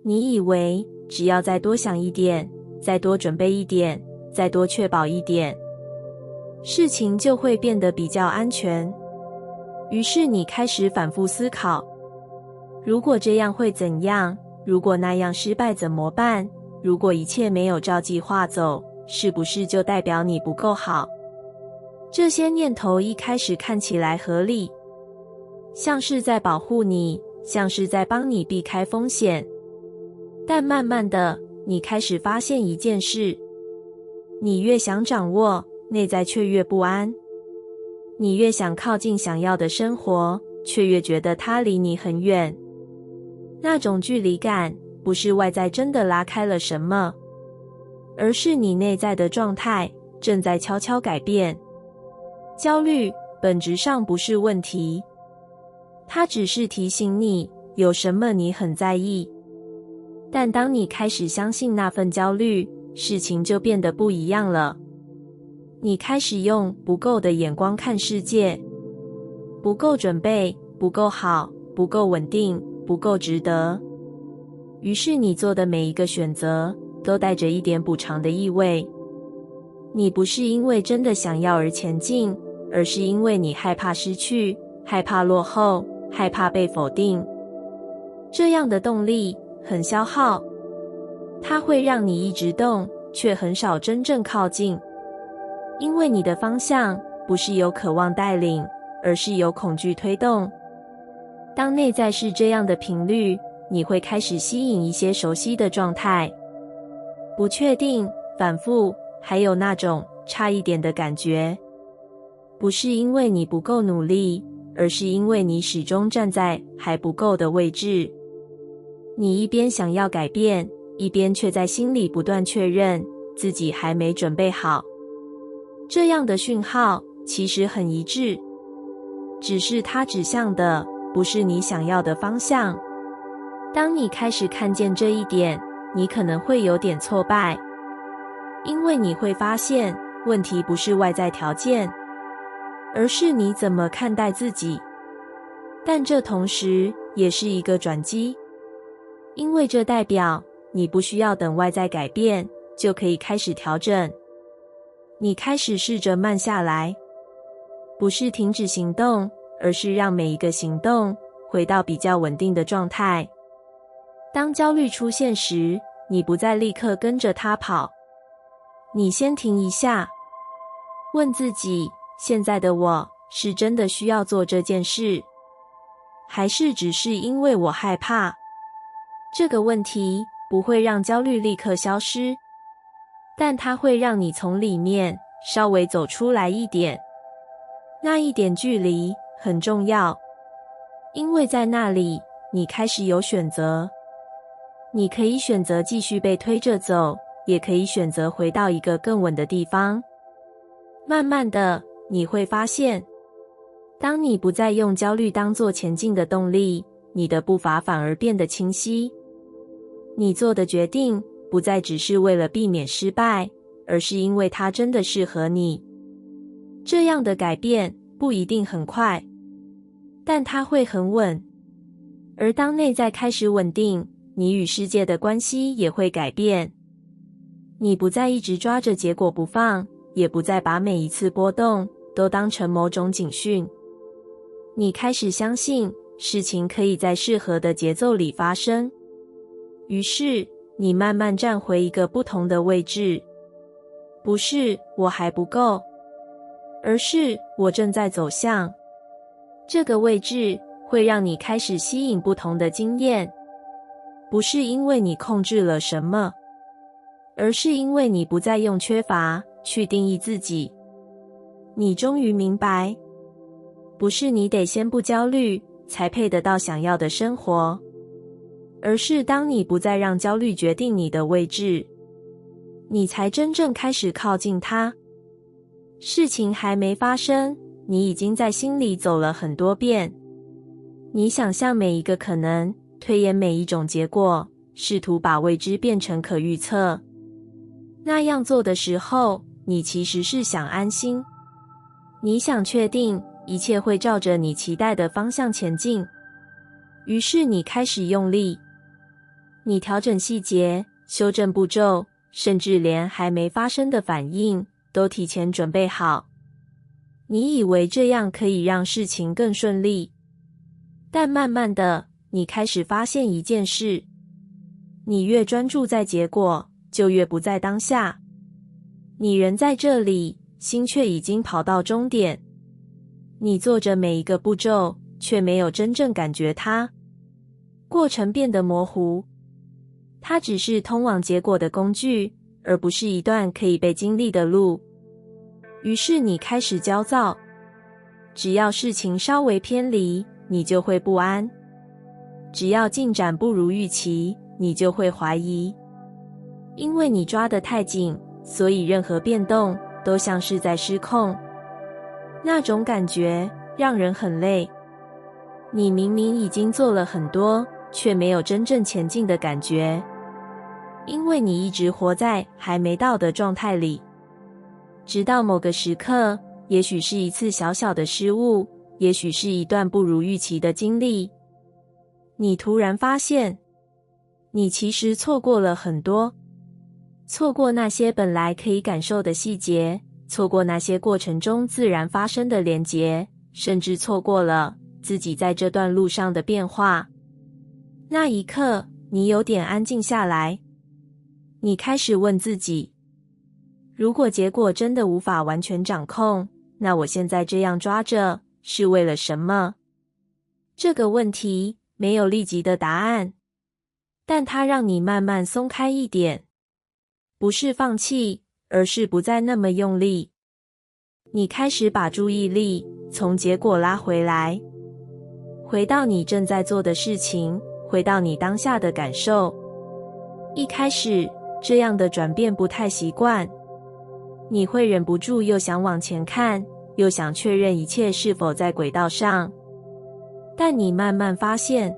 你以为只要再多想一点，再多准备一点，再多确保一点，事情就会变得比较安全。于是你开始反复思考，如果这样会怎样？如果那样失败怎么办？如果一切没有照计划走，是不是就代表你不够好？这些念头一开始看起来合理，像是在保护你，像是在帮你避开风险。但慢慢的，你开始发现一件事，你越想掌握，内在却越不安。你越想靠近想要的生活，却越觉得它离你很远。那种距离感，不是外在真的拉开了什么，而是你内在的状态正在悄悄改变。焦虑本质上不是问题，它只是提醒你有什么你很在意。但当你开始相信那份焦虑，事情就变得不一样了。你开始用不够的眼光看世界，不够准备，不够好，不够稳定，不够值得。于是你做的每一个选择都带着一点补偿的意味。你不是因为真的想要而前进，而是因为你害怕失去，害怕落后，害怕被否定。这样的动力很消耗，它会让你一直动，却很少真正靠近。因为你的方向不是由渴望带领，而是由恐惧推动。当内在是这样的频率，你会开始吸引一些熟悉的状态，不确定、反复，还有那种差一点的感觉。不是因为你不够努力，而是因为你始终站在还不够的位置。你一边想要改变，一边却在心里不断确认自己还没准备好。这样的讯号其实很一致，只是它指向的不是你想要的方向。当你开始看见这一点，你可能会有点挫败，因为你会发现问题不是外在条件，而是你怎么看待自己。但这同时也是一个转机，因为这代表你不需要等外在改变，就可以开始调整。你开始试着慢下来，不是停止行动，而是让每一个行动回到比较稳定的状态。当焦虑出现时，你不再立刻跟着它跑，你先停一下，问自己，现在的我是真的需要做这件事，还是只是因为我害怕？这个问题不会让焦虑立刻消失，但它会让你从里面稍微走出来一点。那一点距离很重要，因为在那里你开始有选择。你可以选择继续被推着走，也可以选择回到一个更稳的地方。慢慢的，你会发现，当你不再用焦虑当作前进的动力，你的步伐反而变得清晰。你做的决定不再只是为了避免失败，而是因为它真的适合你。这样的改变不一定很快，但它会很稳。而当内在开始稳定，你与世界的关系也会改变。你不再一直抓着结果不放，也不再把每一次波动都当成某种警讯。你开始相信事情可以在适合的节奏里发生。于是，你慢慢站回一个不同的位置，不是我还不够，而是我正在走向。这个位置会让你开始吸引不同的经验，不是因为你控制了什么，而是因为你不再用缺乏去定义自己。你终于明白，不是你得先不焦虑才配得到想要的生活，而是当你不再让焦虑决定你的位置，你才真正开始靠近它。事情还没发生，你已经在心里走了很多遍。你想象每一个可能，推演每一种结果，试图把未知变成可预测。那样做的时候，你其实是想安心。你想确定一切会照着你期待的方向前进。于是你开始用力。你调整细节，修正步骤，甚至连还没发生的反应都提前准备好。你以为这样可以让事情更顺利，但慢慢的，你开始发现一件事：你越专注在结果，就越不在当下。你人在这里，心却已经跑到终点。你做着每一个步骤，却没有真正感觉它。过程变得模糊，它只是通往结果的工具，而不是一段可以被经历的路。于是你开始焦躁，只要事情稍微偏离，你就会不安；只要进展不如预期，你就会怀疑。因为你抓得太紧，所以任何变动都像是在失控。那种感觉让人很累。你明明已经做了很多，却没有真正前进的感觉，因为你一直活在还没到的状态里。直到某个时刻，也许是一次小小的失误，也许是一段不如预期的经历，你突然发现，你其实错过了很多。错过那些本来可以感受的细节，错过那些过程中自然发生的连结，甚至错过了自己在这段路上的变化。那一刻，你有点安静下来。你开始问自己，如果结果真的无法完全掌控，那我现在这样抓着，是为了什么？这个问题没有立即的答案，但它让你慢慢松开一点。不是放弃，而是不再那么用力。你开始把注意力从结果拉回来，回到你正在做的事情，回到你当下的感受。一开始，这样的转变不太习惯，你会忍不住又想往前看，又想确认一切是否在轨道上。但你慢慢发现，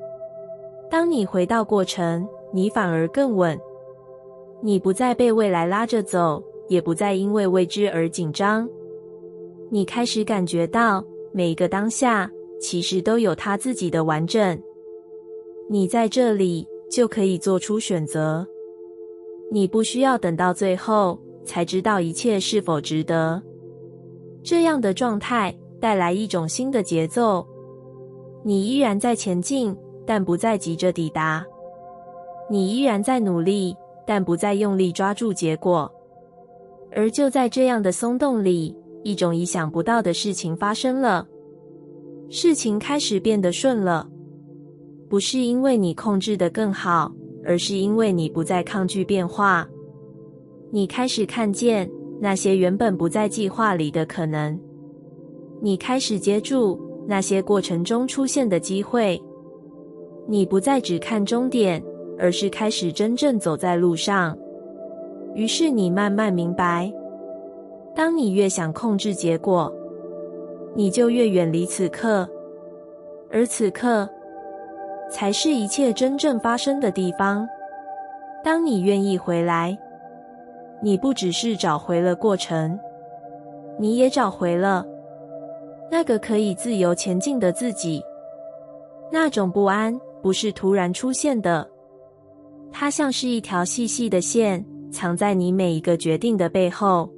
当你回到过程，你反而更稳。你不再被未来拉着走，也不再因为未知而紧张。你开始感觉到，每一个当下其实都有它自己的完整。你在这里就可以做出选择。你不需要等到最后才知道一切是否值得。这样的状态带来一种新的节奏。你依然在前进，但不再急着抵达。你依然在努力，但不再用力抓住结果。而就在这样的松动里，一种意想不到的事情发生了。事情开始变得顺了，不是因为你控制得更好，而是因为你不再抗拒变化。你开始看见那些原本不在计划里的可能。你开始接住那些过程中出现的机会。你不再只看终点，而是开始真正走在路上。于是你慢慢明白，当你越想控制结果，你就越远离此刻，而此刻才是一切真正发生的地方。当你愿意回来，你不只是找回了过程，你也找回了那个可以自由前进的自己。那种不安不是突然出现的，它像是一条细细的线，藏在你每一个决定的背后。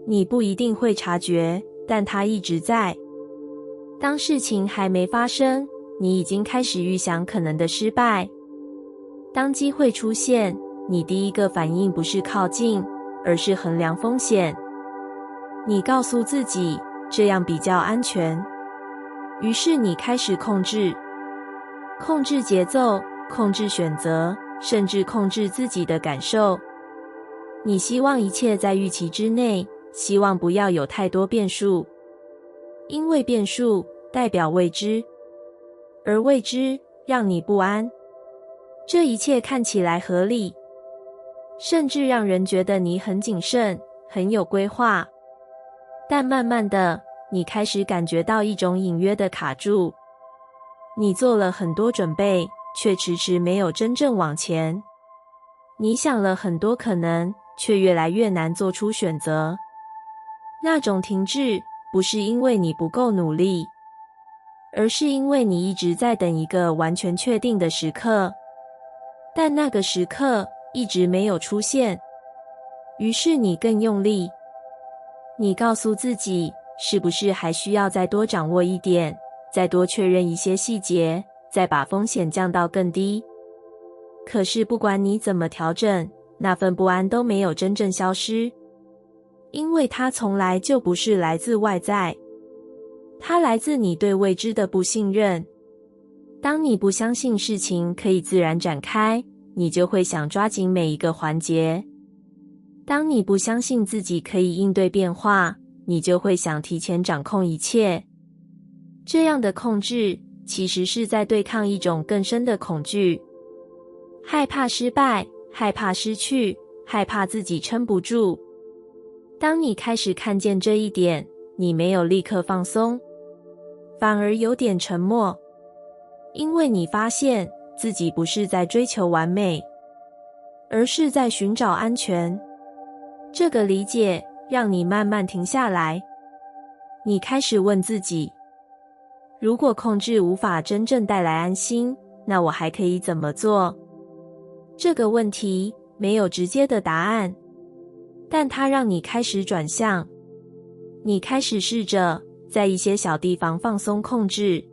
你不一定会察觉，但它一直在。当事情还没发生，你已经开始预想可能的失败。当机会出现，你第一个反应不是靠近，而是衡量风险。你告诉自己，这样比较安全。于是你开始控制节奏，控制选择，甚至控制自己的感受。你希望一切在预期之内，希望不要有太多变数，因为变数代表未知，而未知让你不安。这一切看起来合理，甚至让人觉得你很谨慎，很有规划。但慢慢的，你开始感觉到一种隐约的卡住。你做了很多准备，却迟迟没有真正往前。你想了很多可能，却越来越难做出选择。那种停滞，不是因为你不够努力，而是因为你一直在等一个完全确定的时刻。但那个时刻一直没有出现。于是你更用力，你告诉自己，是不是还需要再多掌握一点，再多确认一些细节，再把风险降到更低。可是不管你怎么调整，那份不安都没有真正消失，因为它从来就不是来自外在，它来自你对未知的不信任。当你不相信事情可以自然展开，你就会想抓紧每一个环节。当你不相信自己可以应对变化，你就会想提前掌控一切。这样的控制其实是在对抗一种更深的恐惧，害怕失败，害怕失去，害怕自己撑不住。当你开始看见这一点，你没有立刻放松，反而有点沉默，因为你发现自己不是在追求完美，而是在寻找安全。这个理解让你慢慢停下来，你开始问自己，如果控制无法真正带来安心，那我还可以怎么做？这个问题没有直接的答案，但它让你开始转向。你开始试着在一些小地方放松控制，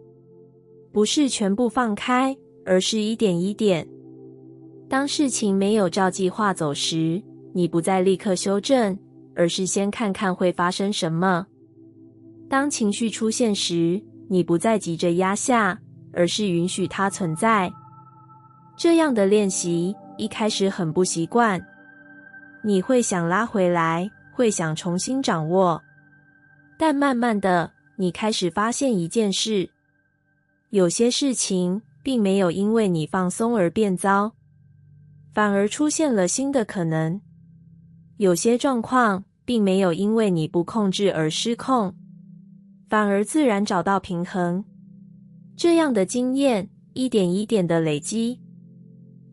不是全部放开，而是一点一点。当事情没有照计划走时，你不再立刻修正，而是先看看会发生什么。当情绪出现时，你不再急着压下，而是允许它存在。这样的练习一开始很不习惯，你会想拉回来，会想重新掌握。但慢慢的，你开始发现一件事，有些事情并没有因为你放松而变糟，反而出现了新的可能。有些状况并没有因为你不控制而失控，反而自然找到平衡。这样的经验一点一点的累积，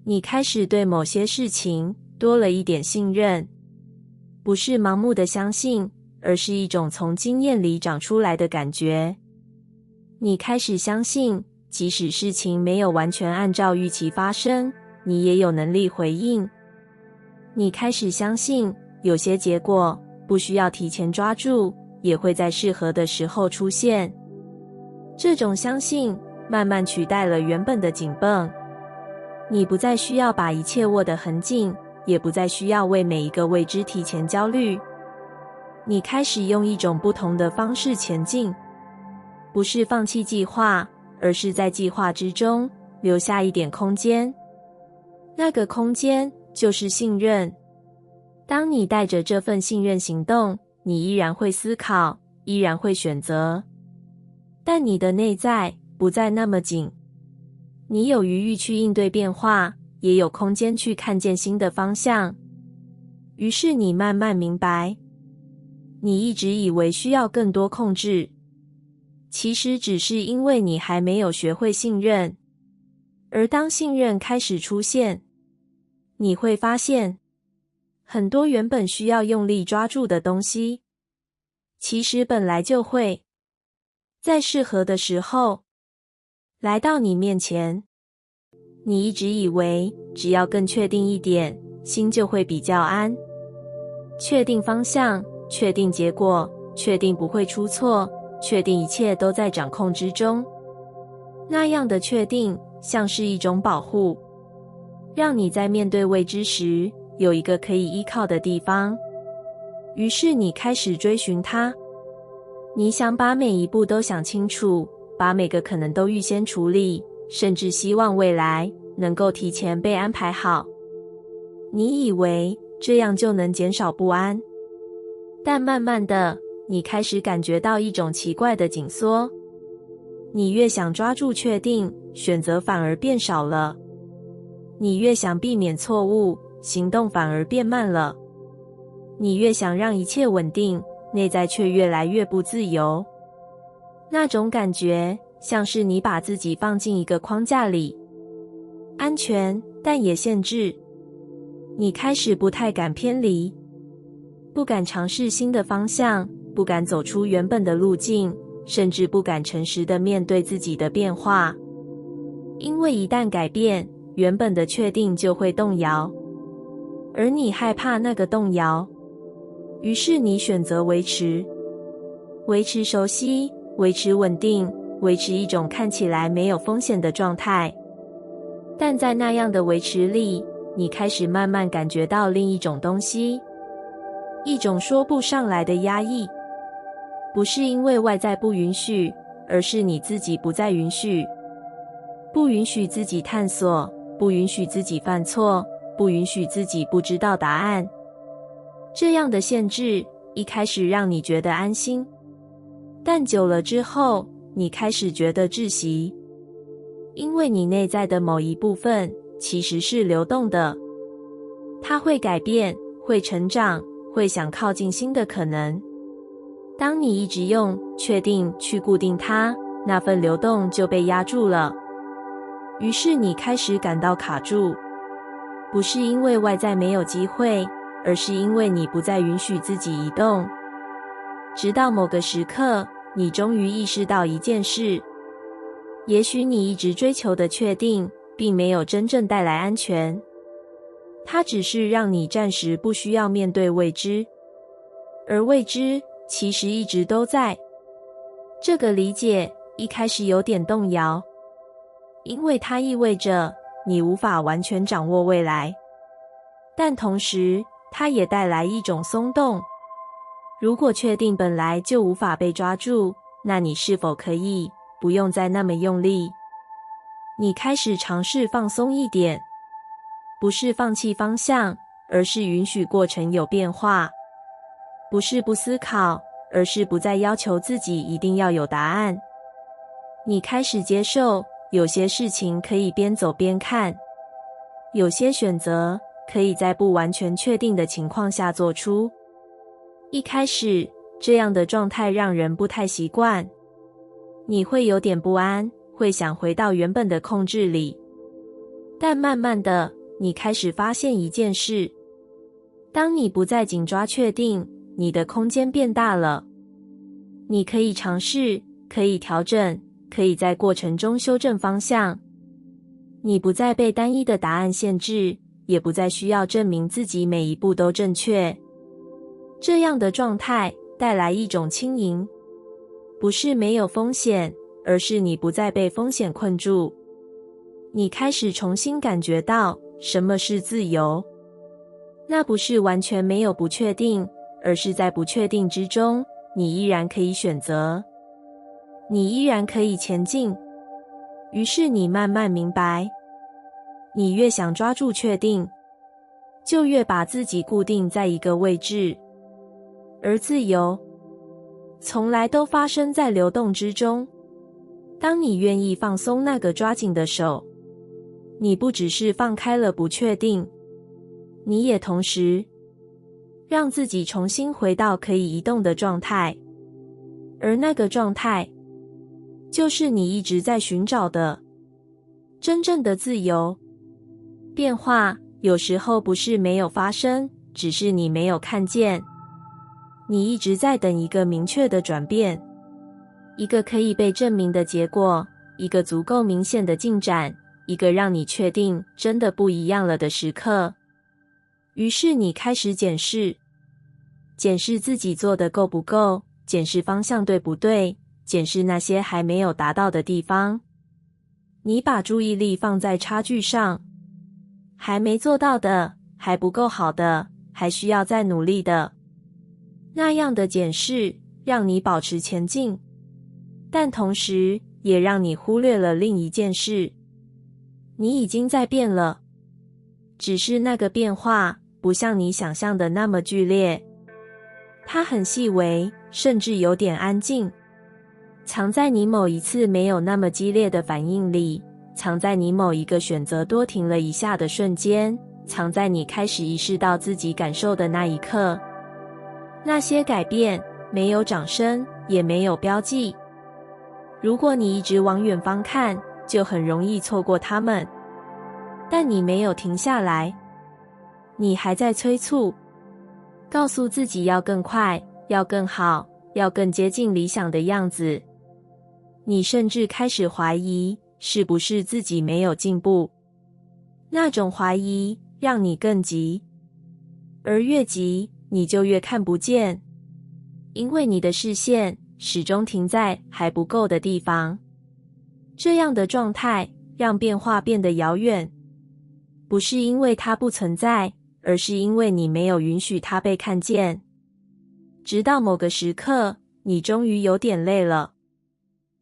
你开始对某些事情多了一点信任，不是盲目的相信，而是一种从经验里长出来的感觉。你开始相信，即使事情没有完全按照预期发生，你也有能力回应。你开始相信，有些结果不需要提前抓住，也会在适合的时候出现。这种相信慢慢取代了原本的紧绷。你不再需要把一切握得很紧，也不再需要为每一个未知提前焦虑。你开始用一种不同的方式前进，不是放弃计划，而是在计划之中留下一点空间。那个空间就是信任。当你带着这份信任行动，你依然会思考，依然会选择，但你的内在不再那么紧。你有余裕去应对变化，也有空间去看见新的方向。于是你慢慢明白，你一直以为需要更多控制，其实只是因为你还没有学会信任。而当信任开始出现，你会发现，很多原本需要用力抓住的东西，其实本来就会在适合的时候来到你面前。你一直以为只要更确定一点，心就会比较安。确定方向，确定结果，确定不会出错，确定一切都在掌控之中。那样的确定像是一种保护，让你在面对未知时有一个可以依靠的地方。于是你开始追寻它。你想把每一步都想清楚，把每个可能都预先处理，甚至希望未来能够提前被安排好。你以为这样就能减少不安，但慢慢的，你开始感觉到一种奇怪的紧缩。你越想抓住确定，选择反而变少了。你越想避免错误，行动反而变慢了。你越想让一切稳定，内在却越来越不自由。那种感觉像是你把自己放进一个框架里，安全，但也限制。你开始不太敢偏离，不敢尝试新的方向，不敢走出原本的路径，甚至不敢诚实地面对自己的变化。因为一旦改变，原本的确定就会动摇，而你害怕那个动摇，于是你选择维持熟悉，维持稳定，维持一种看起来没有风险的状态。但在那样的维持里，你开始慢慢感觉到另一种东西，一种说不上来的压抑，不是因为外在不允许，而是你自己不再允许，不允许自己探索，不允许自己犯错，不允许自己不知道答案。这样的限制一开始让你觉得安心，但久了之后，你开始觉得窒息，因为你内在的某一部分其实是流动的，它会改变，会成长，会想靠近新的可能。当你一直用确定去固定它，那份流动就被压住了。于是你开始感到卡住，不是因为外在没有机会，而是因为你不再允许自己移动。直到某个时刻，你终于意识到一件事，也许你一直追求的确定并没有真正带来安全，它只是让你暂时不需要面对未知，而未知其实一直都在。这个理解一开始有点动摇，因为它意味着你无法完全掌握未来，但同时它也带来一种松动。如果确定本来就无法被抓住，那你是否可以不用再那么用力？你开始尝试放松一点，不是放弃方向，而是允许过程有变化。不是不思考，而是不再要求自己一定要有答案。你开始接受，有些事情可以边走边看，有些选择可以在不完全确定的情况下做出。一开始，这样的状态让人不太习惯，你会有点不安，会想回到原本的控制里。但慢慢的，你开始发现一件事，当你不再紧抓确定，你的空间变大了。你可以尝试，可以调整，可以在过程中修正方向。你不再被单一的答案限制，也不再需要证明自己每一步都正确。这样的状态带来一种轻盈，不是没有风险，而是你不再被风险困住。你开始重新感觉到什么是自由。那不是完全没有不确定，而是在不确定之中，你依然可以选择，你依然可以前进。于是你慢慢明白，你越想抓住确定，就越把自己固定在一个位置。而自由从来都发生在流动之中。当你愿意放松那个抓紧的手，你不只是放开了不确定，你也同时让自己重新回到可以移动的状态。而那个状态，就是你一直在寻找的真正的自由。变化有时候不是没有发生，只是你没有看见。你一直在等一个明确的转变，一个可以被证明的结果，一个足够明显的进展，一个让你确定真的不一样了的时刻。于是你开始检视自己做的够不够，检视方向对不对，检视那些还没有达到的地方。你把注意力放在差距上，还没做到的，还不够好的，还需要再努力的。那样的检视让你保持前进，但同时也让你忽略了另一件事，你已经在变了，只是那个变化不像你想象的那么剧烈，它很细微，甚至有点安静，藏在你某一次没有那么激烈的反应里，藏在你某一个选择多停了一下的瞬间，藏在你开始意识到自己感受的那一刻。那些改变没有掌声，也没有标记。如果你一直往远方看，就很容易错过它们。但你没有停下来，你还在催促，告诉自己要更快，要更好，要更接近理想的样子。你甚至开始怀疑，是不是自己没有进步？那种怀疑让你更急，而越急，你就越看不见，因为你的视线始终停在还不够的地方。这样的状态让变化变得遥远，不是因为它不存在，而是因为你没有允许它被看见。直到某个时刻，你终于有点累了，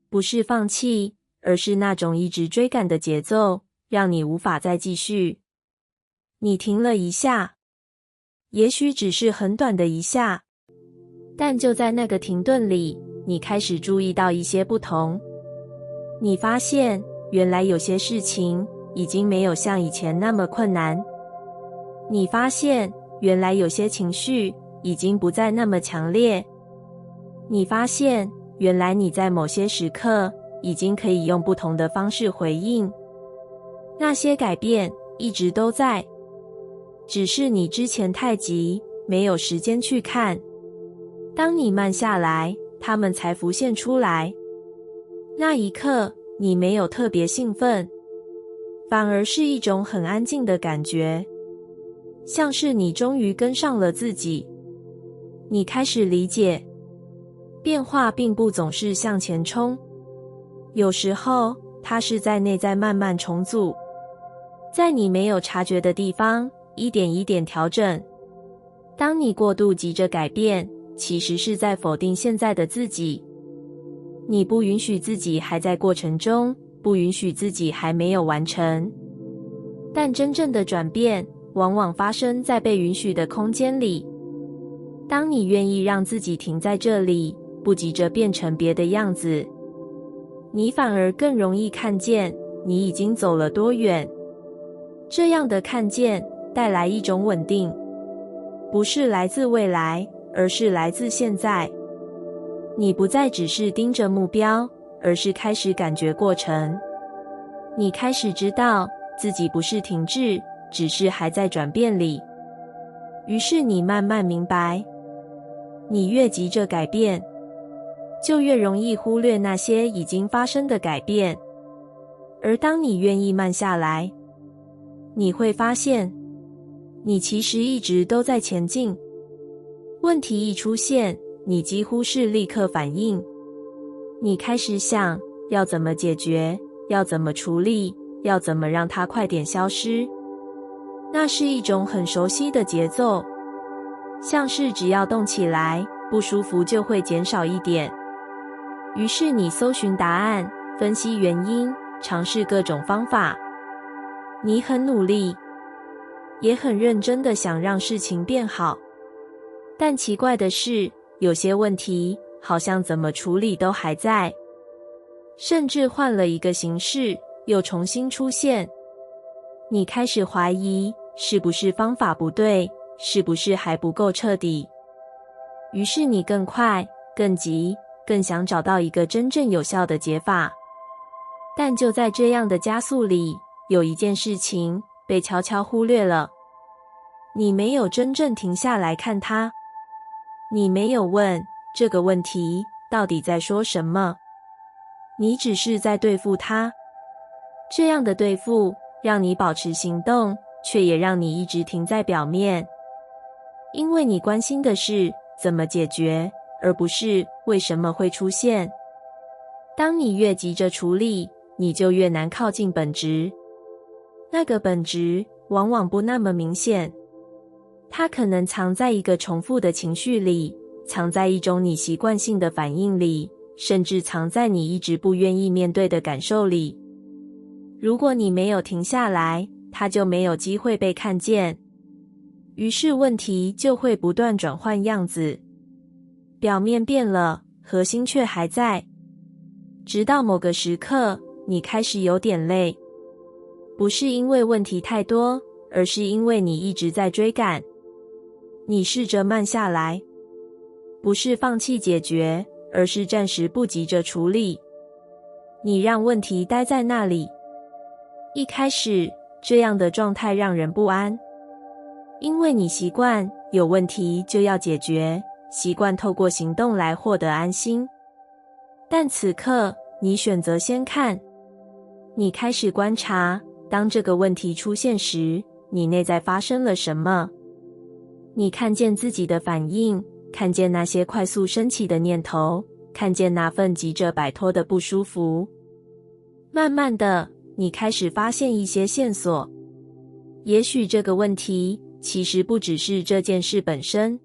不是放弃，而是那种一直追赶的节奏，让你无法再继续。你停了一下，也许只是很短的一下，但就在那个停顿里，你开始注意到一些不同。你发现，原来有些事情已经没有像以前那么困难。你发现，原来有些情绪已经不再那么强烈。你发现，原来你在某些时刻已经可以用不同的方式回应。那些改变一直都在，只是你之前太急，没有时间去看。当你慢下来，它们才浮现出来。那一刻，你没有特别兴奋，反而是一种很安静的感觉，像是你终于跟上了自己。你开始理解，变化并不总是向前冲，有时候它是在内在慢慢重组，在你没有察觉的地方一点一点调整。当你过度急着改变，其实是在否定现在的自己。你不允许自己还在过程中，不允许自己还没有完成。但真正的转变往往发生在被允许的空间里。当你愿意让自己停在这里，不急着变成别的样子，你反而更容易看见你已经走了多远。这样的看见带来一种稳定，不是来自未来，而是来自现在。你不再只是盯着目标，而是开始感觉过程。你开始知道自己不是停滞，只是还在转变里。于是你慢慢明白，你越急着改变，就越容易忽略那些已经发生的改变。而当你愿意慢下来，你会发现，你其实一直都在前进。问题一出现，你几乎是立刻反应。你开始想要怎么解决，要怎么处理，要怎么让它快点消失。那是一种很熟悉的节奏，像是只要动起来，不舒服就会减少一点。于是你搜寻答案，分析原因，尝试各种方法。你很努力，也很认真地想让事情变好。但奇怪的是，有些问题好像怎么处理都还在，甚至换了一个形式，又重新出现。你开始怀疑，是不是方法不对，是不是还不够彻底。于是你更快、更急、更想找到一个真正有效的解法。但就在这样的加速里，有一件事情被悄悄忽略了。你没有真正停下来看它。你没有问这个问题到底在说什么，你只是在对付它。这样的对付让你保持行动，却也让你一直停在表面。因为你关心的是怎么解决，而不是为什么会出现。当你越急着处理，你就越难靠近本质。那个本质往往不那么明显，它可能藏在一个重复的情绪里，藏在一种你习惯性的反应里，甚至藏在你一直不愿意面对的感受里。如果你没有停下来，它就没有机会被看见。于是问题就会不断转换样子，表面变了，核心却还在。直到某个时刻，你开始有点累，不是因为问题太多，而是因为你一直在追赶。你试着慢下来，不是放弃解决，而是暂时不急着处理。你让问题待在那里。一开始，这样的状态让人不安，因为你习惯有问题就要解决，习惯透过行动来获得安心。但此刻，你选择先看，你开始观察，当这个问题出现时，你内在发生了什么？你看见自己的反应，看见那些快速升起的念头，看见那份急着摆脱的不舒服。慢慢的，你开始发现一些线索。也许这个问题其实不只是这件事本身，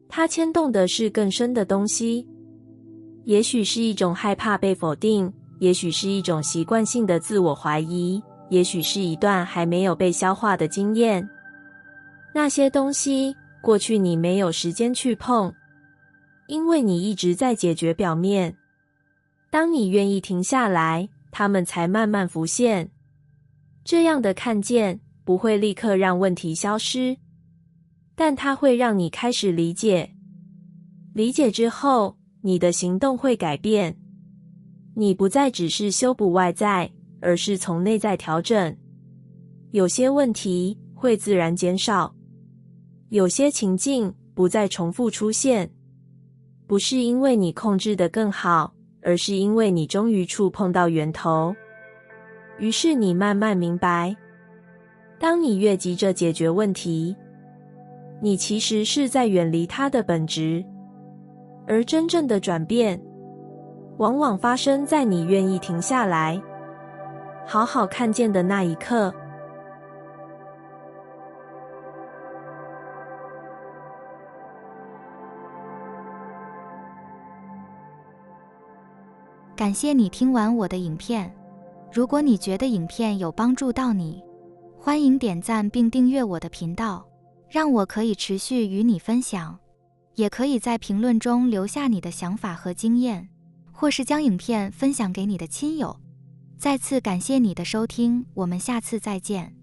它牵动的是更深的东西。也许是一种害怕被否定，也许是一种习惯性的自我怀疑，也许是一段还没有被消化的经验。那些东西，过去你没有时间去碰，因为你一直在解决表面。当你愿意停下来，它们才慢慢浮现。这样的看见不会立刻让问题消失，但它会让你开始理解。理解之后，你的行动会改变。你不再只是修补外在，而是从内在调整。有些问题会自然减少，有些情境不再重复出现。不是因为你控制得更好，而是因为你终于触碰到源头。于是你慢慢明白，当你越急着解决问题，你其实是在远离它的本质。而真正的转变，往往发生在你愿意停下来，好好看见的那一刻。感谢你听完我的影片。如果你觉得影片有帮助到你，欢迎点赞并订阅我的频道，让我可以持续与你分享。也可以在评论中留下你的想法和经验，或是将影片分享给你的亲友。再次感谢你的收听，我们下次再见。